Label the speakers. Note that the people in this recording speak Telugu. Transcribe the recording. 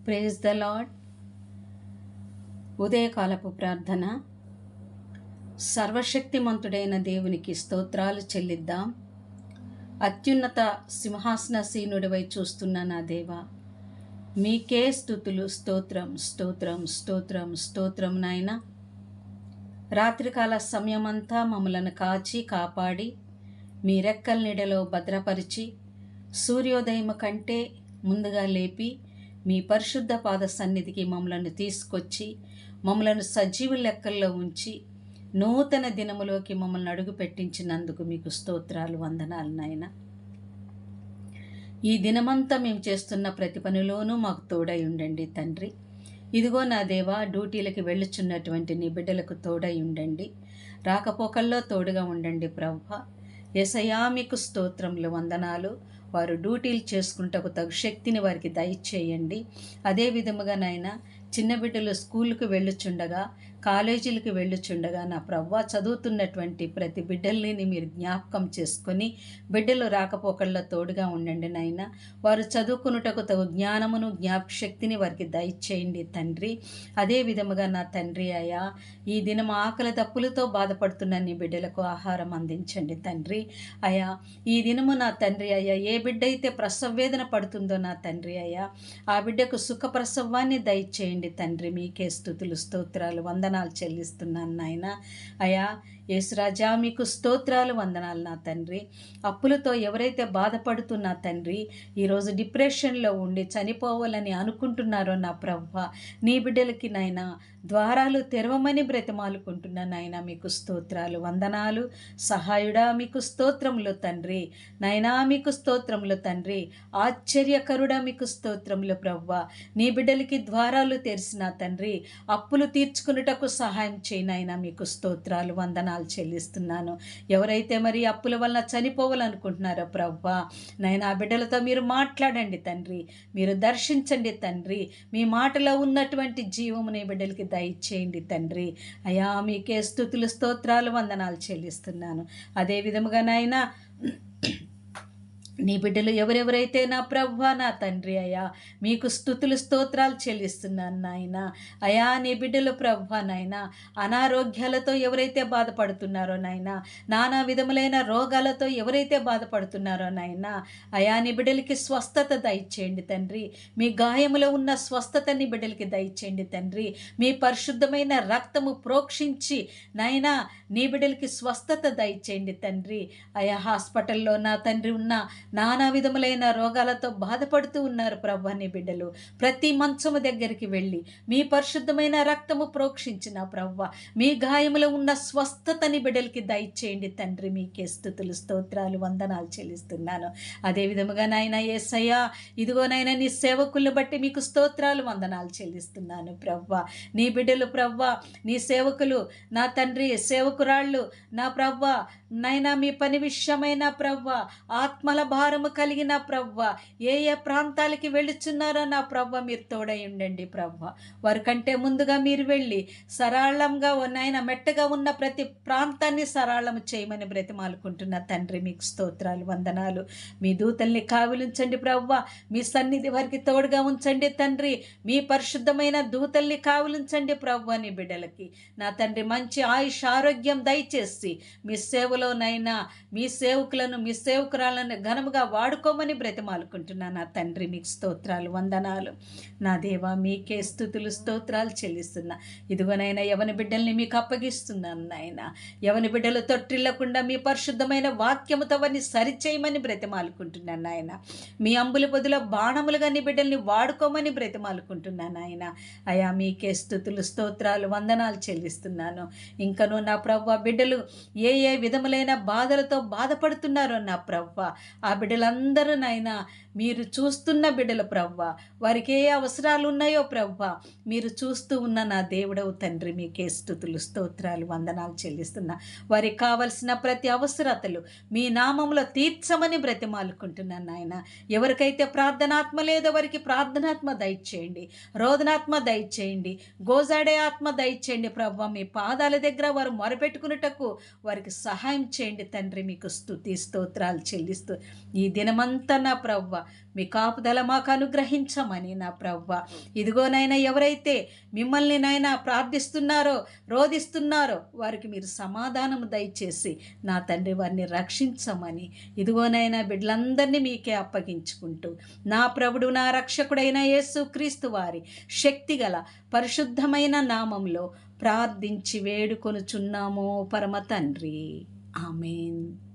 Speaker 1: Praise the lord. ఉదయకాలపు ప్రార్థన. సర్వశక్తిమంతుడైన దేవునికి స్తోత్రాలు చెల్లిద్దాం. అత్యున్నత సింహాసనసీనుడివై చూస్తున్న నా దేవా, మీకే స్తుతులు. స్తోత్రం స్తోత్రం స్తోత్రం స్తోత్రం నాయన. రాత్రికాల సమయమంతా మమ్మలను కాచి కాపాడి మీ రెక్కల నీడలో భద్రపరిచి సూర్యోదయం కంటే ముందుగా లేపి మీ పరిశుద్ధ పాద సన్నిధికి మమ్మలను తీసుకొచ్చి మమ్మలను సజీవ లెక్కల్లో ఉంచి నూతన దినములోకి మమ్మల్ని అడుగు పెట్టించినందుకు మీకు స్తోత్రాలు, వందనాలు నాయన. ఈ దినమంతా మేము చేస్తున్న ప్రతి పనిలోనూ మాకు తోడై ఉండండి తండ్రి. ఇదిగో నా దేవా, డ్యూటీలకి వెళ్ళుచున్నటువంటి నీ బిడ్డలకు తోడై ఉండండి. రాకపోకల్లో తోడుగా ఉండండి ప్రభువా. యేసయ్యా, మీకు స్తోత్రములు, వందనాలు. వారు డ్యూటీలు చేసుకుంటకు తగు శక్తిని వారికి దయచేయండి. అదే విధముగా నాయన, చిన్న బిడ్డలు స్కూల్కి వెళ్ళుచుండగా, కాలేజీలకు వెళ్ళుచుండగా నా ప్రభువా, చదువుతున్నటువంటి ప్రతి బిడ్డల్ని మీరు జ్ఞాపకం చేసుకొని బిడ్డలు రాకపోకల్లో తోడుగా ఉండండి నాయన. వారు చదువుకున్నటకు తగు జ్ఞానమును జ్ఞాపశక్తిని వారికి దయచేయండి తండ్రి. అదే విధముగా నా తండ్రి అయ్యా, ఈ దినం ఆకలి దప్పులతో బాధపడుతున్న నీ బిడ్డలకు ఆహారం అందించండి తండ్రి. అయ్యా, ఈ దినము నా తండ్రి అయ్యా, ఏ బిడ్డ అయితే ప్రసవ వేదన పడుతుందో నా తండ్రి అయ్యా, ఆ బిడ్డకు సుఖ ప్రసవాన్ని దయచేయండి తండ్రి. మీకే స్తుతులు, స్తోత్రాలు, వందనాలు చెల్లిస్తున్నాను నాయన. అయ్యా యేసురాజా, మీకు స్తోత్రాలు, వందనాలు నా తండ్రి. అప్పులతో ఎవరైతే బాధపడుతున్నా తండ్రి, ఈరోజు డిప్రెషన్లో ఉండి చనిపోవాలని అనుకుంటున్నారో నా ప్రభువా, నీ బిడ్డలకి నాయన ద్వారాలు తెరవమని బ్రతిమాలుకుంటున్నా నాయన. మీకు స్తోత్రాలు, వందనాలు. సహాయుడా, మీకు స్తోత్రములు తండ్రి. నాయనా, మీకు స్తోత్రములు తండ్రి. ఆశ్చర్యకరుడా, మీకు స్తోత్రములు ప్రభువా. నీ బిడ్డలకి ద్వారాలు తెరిసిన తండ్రి, అప్పులు తీర్చుకున్నటకు సహాయం చేయనైనా. మీకు స్తోత్రాలు, వందనాలు చెల్లిస్తున్నాను. ఎవరైతే మరి అప్పుల వల్ల చనిపోవాలనుకుంటున్నారో ప్రభువా, నాయన ఆ బిడ్డలతో మీరు మాట్లాడండి తండ్రి. మీరు దర్శించండి తండ్రి. మీ మాటలో ఉన్నటువంటి జీవము నీ బిడ్డలకి దయచేయండి తండ్రి. అయా, మీకే స్తుతులు, స్తోత్రాలు, వందనాలు చెల్లిస్తున్నాను. అదే విధముగా నాయన, నీ బిడ్డలు ఎవరెవరైతే నా ప్రభువా నా తండ్రి అయ్యా, మీకు స్తుతులు, స్తోత్రాలు చెల్లిస్తున్నాను నాయన. అయా, నీ బిడ్డలు ప్రభువా నాయన, అనారోగ్యాలతో ఎవరైతే బాధపడుతున్నారో నాయన, నానా విధములైన రోగాలతో ఎవరైతే బాధపడుతున్నారో నాయన, అయా నీ బిడ్డలకి స్వస్థత దయచేయండి తండ్రి. మీ గాయములో ఉన్న స్వస్థత నీ బిడ్డలకి దయచేయండి తండ్రి. మీ పరిశుద్ధమైన రక్తము ప్రోక్షించి నాయన నీ బిడ్డలకి స్వస్థత దయచేయండి తండ్రి. అయా, హాస్పిటల్లో నా తండ్రి ఉన్న నానా విధములైన రోగాలతో బాధపడుతూ ఉన్నారు ప్రభు నీ బిడ్డలు. ప్రతి మంచము దగ్గరికి వెళ్ళి మీ పరిశుద్ధమైన రక్తము ప్రోక్షించిన ప్రభు, మీ గాయములో ఉన్న స్వస్థతని బిడ్డలకి దయచేయండి తండ్రి. మీకే స్తుతులు, స్తోత్రాలు, వందనాలు చెల్లిస్తున్నాను. అదే విధముగా నాయన యేసయ్యా, ఇదిగోనైనా నీ సేవకులను బట్టి మీకు స్తోత్రాలు, వందనాలు చెల్లిస్తున్నాను ప్రభు. నీ బిడ్డలు ప్రభు, నీ సేవకులు నా తండ్రి, సేవకురాళ్ళు నా ప్రభు నైనా, మీ పని విషయమైన ప్రభు, ఆత్మల భారము కలిగిన ప్రభువ, ఏ ఏ ప్రాంతాలకి వెళ్ళుచున్నారో నా ప్రభువ మీరు తోడై ఉండండి ప్రభువ. వారి కంటే ముందుగా మీరు వెళ్ళి సరళంగా నాయన మెట్టగా ఉన్న ప్రతి ప్రాంతాన్ని సరళము చేయమని బ్రతిమాలుకుంటున్న తండ్రి. మీకు స్తోత్రాలు, వందనాలు. మీ దూతల్ని కావిలించండి ప్రభువ. మీ సన్నిధి వారికి తోడుగా ఉంచండి తండ్రి. మీ పరిశుద్ధమైన దూతల్ని కావిలించండి ప్రభువ. నీ బిడ్డలకి నా తండ్రి మంచి ఆయుష్ ఆరోగ్యం దయచేసి మీ సేవలోనైనా మీ సేవకులను మీ సేవకురాలను ఘనముగా వాడుకోమని బ్రతిమాలుకుంటున్నాను నా తండ్రి. మీకు స్తోత్రాలు, వందనాలు నా దేవా. మీకే స్తుతులు, స్తోత్రాలు చెల్లిస్తున్నా. ఇదిగోనైనా యవని బిడ్డల్ని మీకు అప్పగిస్తున్నాను నాయన. యవని బిడ్డలు తొట్టిల్లకుండా మీ పరిశుద్ధమైన వాక్యముతో వారిని సరిచేయమని బ్రతిమాలుకుంటున్నాను నాయన. మీ అంబుల పొదిలో బాణములుగా నీ బిడ్డల్ని వాడుకోమని బ్రతిమాలుకుంటున్నాను నాయన. అయా, మీకే స్తుతులు, స్తోత్రాలు, వందనాలు చెల్లిస్తున్నాను. ఇంకను నా ప్రభువా, బిడ్డలు ఏ ఏ విధములైన బాధలతో బాధపడుతున్నారో నా ప్రభువా, ఆ బిడ్డలందరూ నాయనా మీరు చూస్తున్న బిడ్డల ప్రభువా, వారికి ఏ అవసరాలు ఉన్నాయో ప్రభువా మీరు చూస్తూ ఉన్న నా దేవుడవు తండ్రి. మీకే స్తుతులు, స్తోత్రాలు, వందనాలు చెల్లిస్తున్నా. వారికి కావలసిన ప్రతి అవసరతలు మీ నామంలో తీర్చమని బ్రతిమాలుకుంటున్నాను నాయన. ఎవరికైతే ప్రార్థనాత్మ లేదో వారికి ప్రార్థనాత్మ దయచేయండి, రోదనాత్మ దయచేయండి, గోజాడే ఆత్మ దయచేయండి ప్రభువా. మీ పాదాల దగ్గర వారు మొరపెట్టుకున్నటకు వారికి సహాయం చేయండి తండ్రి. మీకు స్తుతి స్తోత్రాలు చెల్లిస్తూ ఈ దినమంతా నా ప్రవ్వ మీ కాపుదల మాకు అనుగ్రహించమని నా ప్రవ్వ. ఇదిగోనైనా ఎవరైతే మిమ్మల్ని నైనా ప్రార్థిస్తున్నారో రోధిస్తున్నారో వారికి మీరు సమాధానం దయచేసి నా తండ్రి వారిని రక్షించమని ఇదిగోనైనా బిడ్డలందరినీ మీకే అప్పగించుకుంటూ నా ప్రభుడు నా రక్షకుడైన యేసుక్రీస్తు వారి శక్తిగల పరిశుద్ధమైన నామంలో ప్రార్థించి వేడుకొనుచున్నాము పరమ తండ్రి. ఆమేన్.